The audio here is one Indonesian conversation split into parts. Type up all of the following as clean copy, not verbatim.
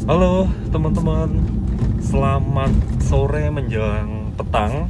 Halo teman-teman, selamat sore menjelang petang.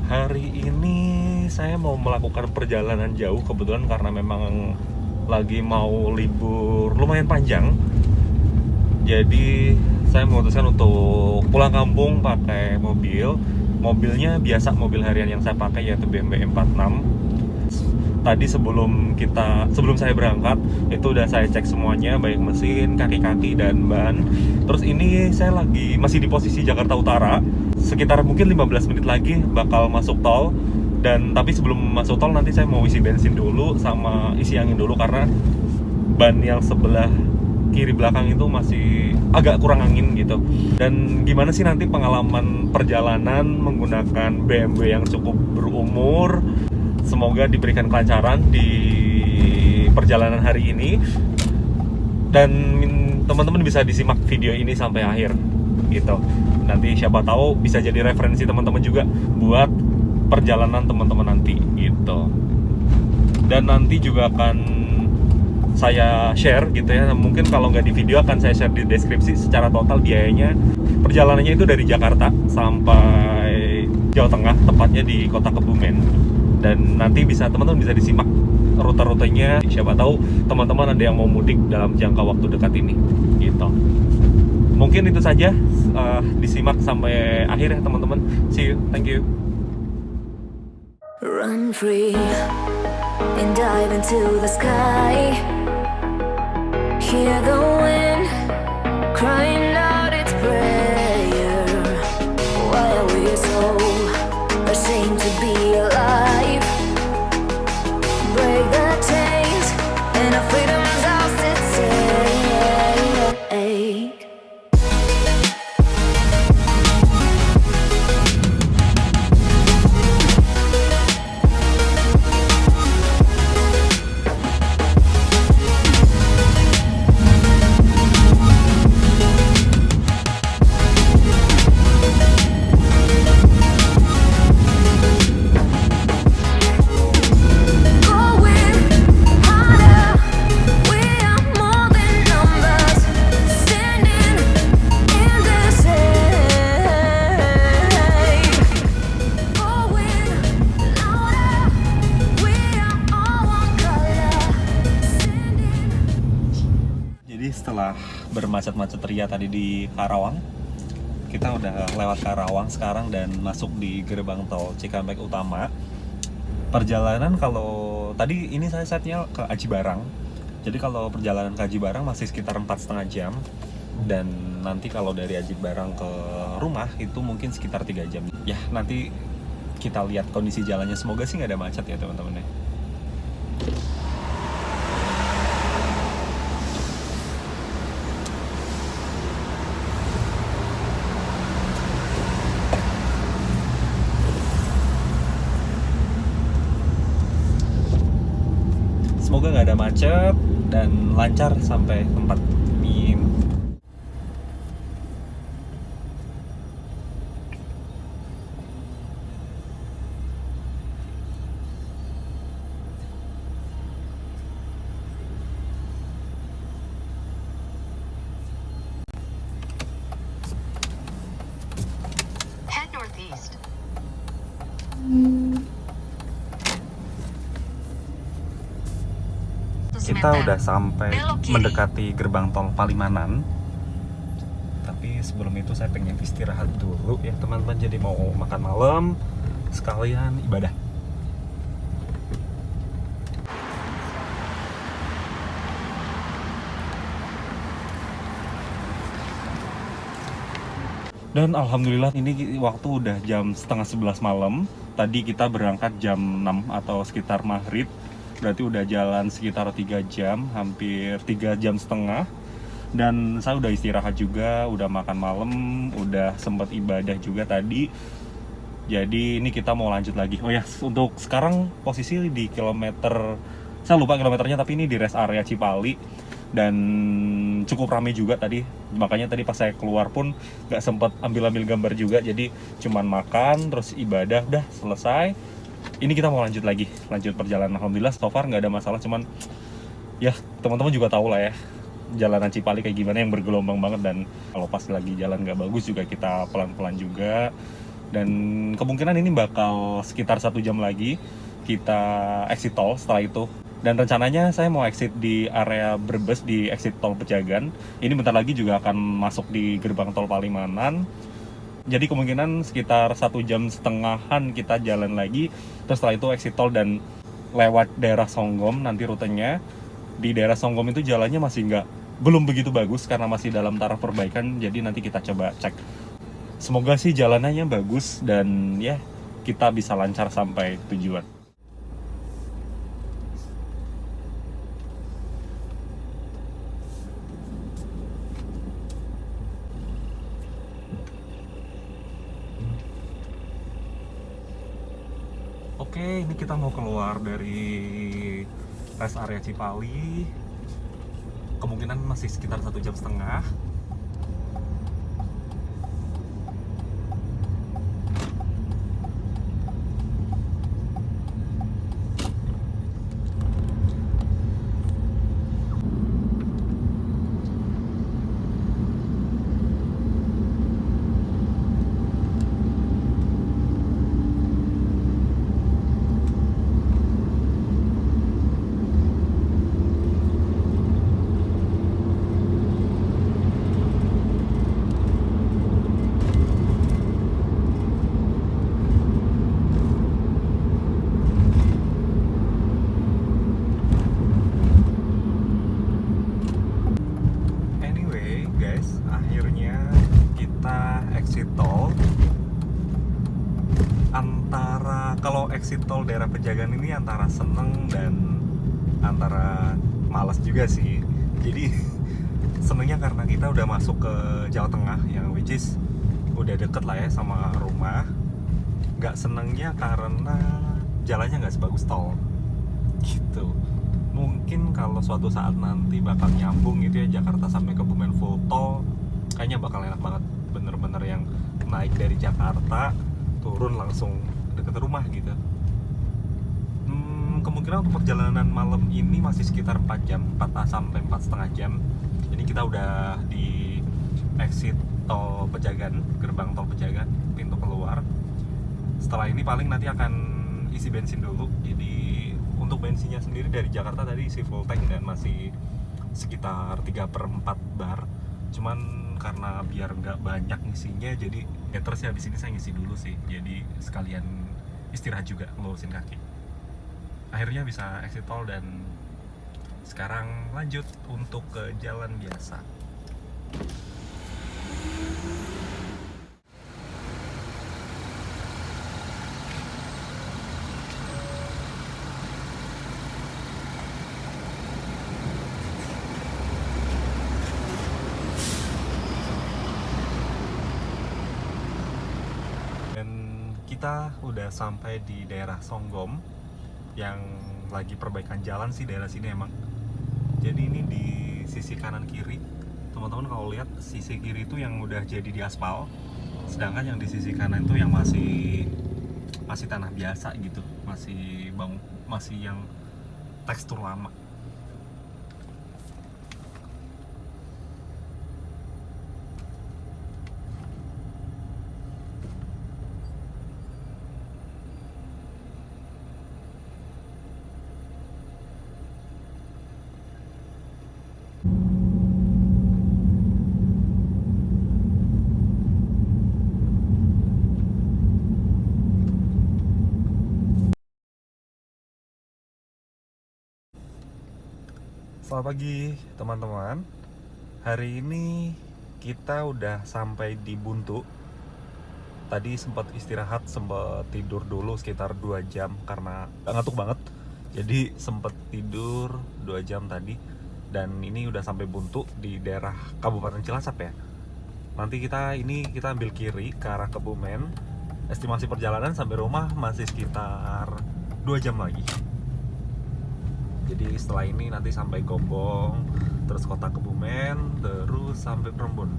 Hari ini saya mau melakukan perjalanan jauh kebetulan karena memang lagi mau libur lumayan panjang. Jadi saya memutuskan untuk pulang kampung pakai mobil. Mobilnya biasa, mobil harian yang saya pakai yaitu BMW 46. Tadi sebelum saya berangkat itu udah saya cek semuanya, baik mesin, kaki-kaki dan ban. Terus ini saya masih di posisi Jakarta Utara, sekitar mungkin 15 menit lagi bakal masuk tol. Dan tapi sebelum masuk tol nanti saya mau isi bensin dulu sama isi angin dulu karena ban yang sebelah kiri belakang itu masih agak kurang angin gitu. Dan gimana sih nanti pengalaman perjalanan menggunakan BMW yang cukup berumur? Semoga diberikan kelancaran di perjalanan hari ini dan teman-teman bisa disimak video ini sampai akhir gitu. Nanti siapa tahu bisa jadi referensi teman-teman juga buat perjalanan teman-teman nanti gitu. Dan nanti juga akan saya share gitu ya. Mungkin kalau nggak di video akan saya share di deskripsi secara total biayanya. Perjalanannya itu dari Jakarta sampai Jawa Tengah, tepatnya di Kota Kebumen. Dan nanti teman-teman bisa disimak rute-rutenya. Siapa tahu teman-teman ada yang mau mudik dalam jangka waktu dekat ini gitu. Mungkin itu saja, disimak sampai akhir ya teman-teman. See you, thank you. Run free and dive into the sky. Hear the wind crying out its prayer. Why are we so ashamed to be alive? Break the chains and our freedom's ours to take. Jadi setelah bermacet-macet ria tadi di Karawang, kita udah lewat Karawang sekarang dan masuk di gerbang tol Cikampek Utama. Perjalanan kalau tadi ini saya setnya ke Aji Barang. Jadi kalau perjalanan ke Aji Barang masih sekitar 4,5 jam. Dan nanti kalau dari Aji Barang ke rumah itu mungkin sekitar 3 jam. Ya nanti kita lihat kondisi jalannya, semoga sih nggak ada macet ya teman-teman ya. Semoga nggak ada macet dan lancar sampai tempat. Amin. Head northeast. Kita udah sampai mendekati gerbang tol Palimanan. Tapi sebelum itu saya pengen istirahat dulu ya teman-teman. Jadi mau makan malam sekalian ibadah. Dan alhamdulillah ini waktu udah jam setengah 11 malam. Tadi kita berangkat jam 6 atau sekitar maghrib. Berarti udah jalan sekitar 3 jam, hampir 3 jam setengah. Dan saya udah istirahat juga, udah makan malam, udah sempat ibadah juga tadi. Jadi ini kita mau lanjut lagi. Oh ya, untuk sekarang posisi di kilometer, saya lupa kilometernya, tapi ini di rest area Cipali. Dan cukup ramai juga tadi, makanya tadi pas saya keluar pun gak sempet ambil gambar juga. Jadi cuman makan, terus ibadah, udah selesai. Ini kita mau lanjut lanjut perjalanan. Alhamdulillah so far nggak ada masalah, cuman ya teman-teman juga tahu lah ya, jalanan Cipali kayak gimana yang bergelombang banget, dan kalau pas lagi jalan nggak bagus juga kita pelan-pelan juga. Dan kemungkinan ini bakal sekitar 1 jam lagi kita exit tol setelah itu. Dan rencananya saya mau exit di area Brebes di exit tol Pejagan. Ini bentar lagi juga akan masuk di gerbang tol Palimanan. Jadi kemungkinan sekitar 1,5 jam kita jalan lagi. Terus setelah itu exit tol dan lewat daerah Songgom nanti rutenya. Di daerah Songgom itu jalannya belum begitu bagus karena masih dalam taraf perbaikan. Jadi nanti kita coba cek. Semoga sih jalanannya bagus dan ya kita bisa lancar sampai tujuan. Oke, ini kita mau keluar dari rest area Cipali. Kemungkinan masih sekitar 1,5 jam. Anyway, guys, akhirnya kita exit tol. Kalau exit tol daerah Pejagan ini antara seneng dan antara malas juga sih. Jadi senengnya karena kita udah masuk ke Jawa Tengah yang which is udah deket lah ya sama rumah. Gak senengnya karena jalannya nggak sebagus tol gitu. Mungkin kalau suatu saat nanti bakal nyambung gitu ya Jakarta sampai Kebumen full tol, kayaknya bakal enak banget, bener-bener yang naik dari Jakarta turun langsung deket rumah gitu. Kemungkinan untuk perjalanan malam ini masih sekitar 4 jam, 4 sampai 4,5 jam. Ini kita udah di exit tol Pejagan, gerbang tol Pejagan, pintu keluar. Setelah ini paling nanti akan isi bensin dulu. Jadi untuk bensinnya sendiri dari Jakarta tadi isi full tank dan masih sekitar 3/4 bar. Cuman karena biar nggak banyak ngisinya, jadi terus ya habis ini saya ngisi dulu sih. Jadi sekalian istirahat juga, ngelurusin kaki. Akhirnya bisa exit tol dan sekarang lanjut untuk ke jalan biasa. Kita udah sampai di daerah Songgom yang lagi perbaikan jalan sih daerah sini emang. Jadi ini di sisi kanan kiri, teman-teman kalau lihat sisi kiri itu yang udah jadi di aspal, sedangkan yang di sisi kanan itu yang masih tanah biasa gitu, masih yang tekstur lama. Selamat pagi teman-teman. Hari ini kita udah sampai di Buntu. Tadi sempat istirahat, sempat tidur dulu sekitar 2 jam karena ngantuk banget. Jadi sempat tidur 2 jam tadi. Dan ini udah sampai Buntu di daerah Kabupaten Cilacap ya. Nanti kita ambil kiri ke arah Kebumen. Estimasi perjalanan sampai rumah masih sekitar 2 jam lagi. Jadi setelah ini nanti sampai Gombong, terus kota Kebumen, terus sampai Prembon.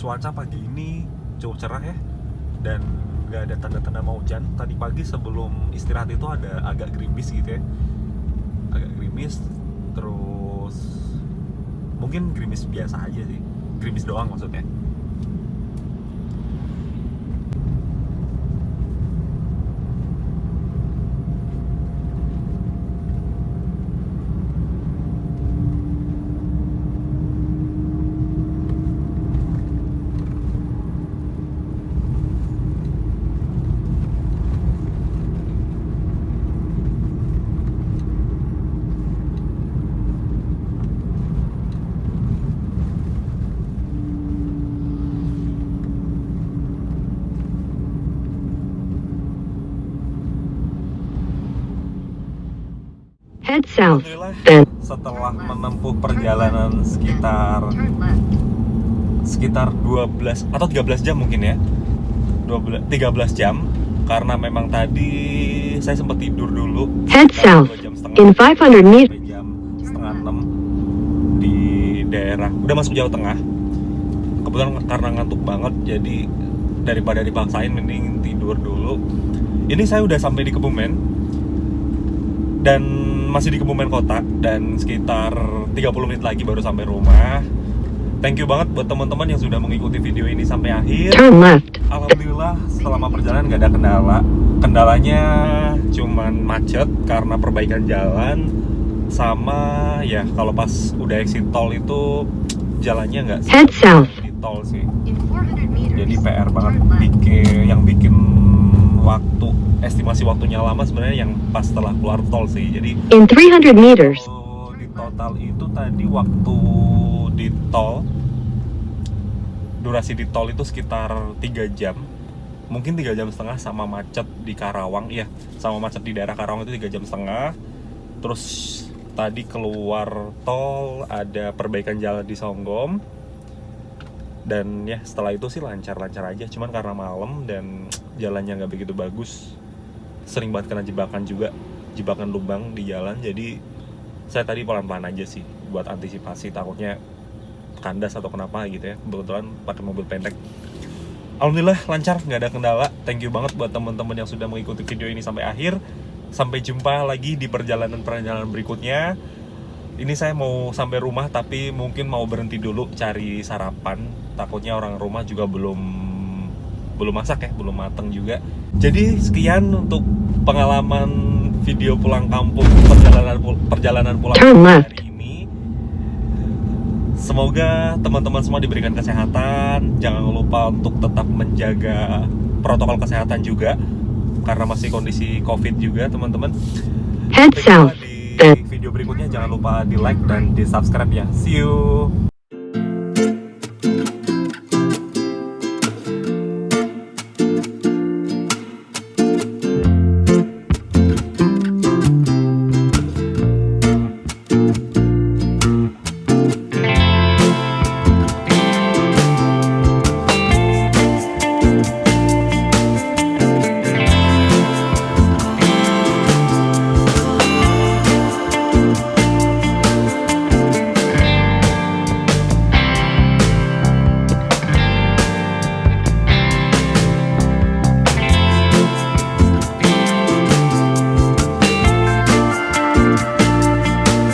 Cuaca pagi ini cukup cerah ya, dan nggak ada tanda-tanda mau hujan. Tadi pagi sebelum istirahat itu ada agak gerimis gitu ya. agak gerimis, terus mungkin gerimis biasa aja sih, gerimis doang maksudnya. Head south, Alhamdulillah, then setelah menempuh perjalanan sekitar Turn left. 12 atau 13 jam mungkin ya, 13 jam, karena memang tadi saya sempat tidur dulu head sekitar south 2 jam setengah in 500 meters. sampai jam setengah 6 di daerah, udah masuk Jawa Tengah. Kebetulan karena ngantuk banget, jadi daripada dipaksain mending tidur dulu. Ini saya udah sampai di Kebumen, dan masih di Kebumen kota, dan sekitar 30 menit lagi baru sampai rumah. Thank you banget buat teman-teman yang sudah mengikuti video ini sampai akhir. Turn left, Alhamdulillah selama perjalanan nggak ada kendala. Kendalanya cuman macet karena perbaikan jalan, sama ya kalau pas udah exit tol itu jalannya nggak head south, di tol sih. In 400 meters. Jadi PR banget, turn left. yang bikin waktu, estimasi waktunya lama sebenarnya yang pas setelah keluar tol sih. Jadi in 300 meters. kalau di total itu tadi waktu di tol, durasi di tol itu sekitar 3 jam, mungkin 3 jam setengah, sama macet di Karawang. Iya, sama macet di daerah Karawang itu 3 jam setengah. Terus tadi keluar tol ada perbaikan jalan di Songgom, dan ya setelah itu sih lancar-lancar aja. Cuman karena malam dan jalannya nggak begitu bagus, sering banget kena jebakan juga, jebakan lubang di jalan. Jadi saya tadi pelan-pelan aja sih buat antisipasi takutnya kandas atau kenapa gitu ya. Kebetulan pakai mobil pendek. Alhamdulillah lancar, nggak ada kendala. Thank you banget buat teman-teman yang sudah mengikuti video ini sampai akhir. Sampai jumpa lagi di perjalanan berikutnya. Ini saya mau sampai rumah, tapi mungkin mau berhenti dulu cari sarapan. Takutnya orang rumah juga belum masak ya, belum mateng juga. Jadi sekian untuk pengalaman video pulang kampung, perjalanan pulang Turn kampung left. hari ini. Semoga teman-teman semua diberikan kesehatan. Jangan lupa untuk tetap menjaga protokol kesehatan juga, karena masih kondisi COVID juga, teman-teman. Head Sampai jumpa south, di then video berikutnya. Jangan lupa di like dan di subscribe ya. See you.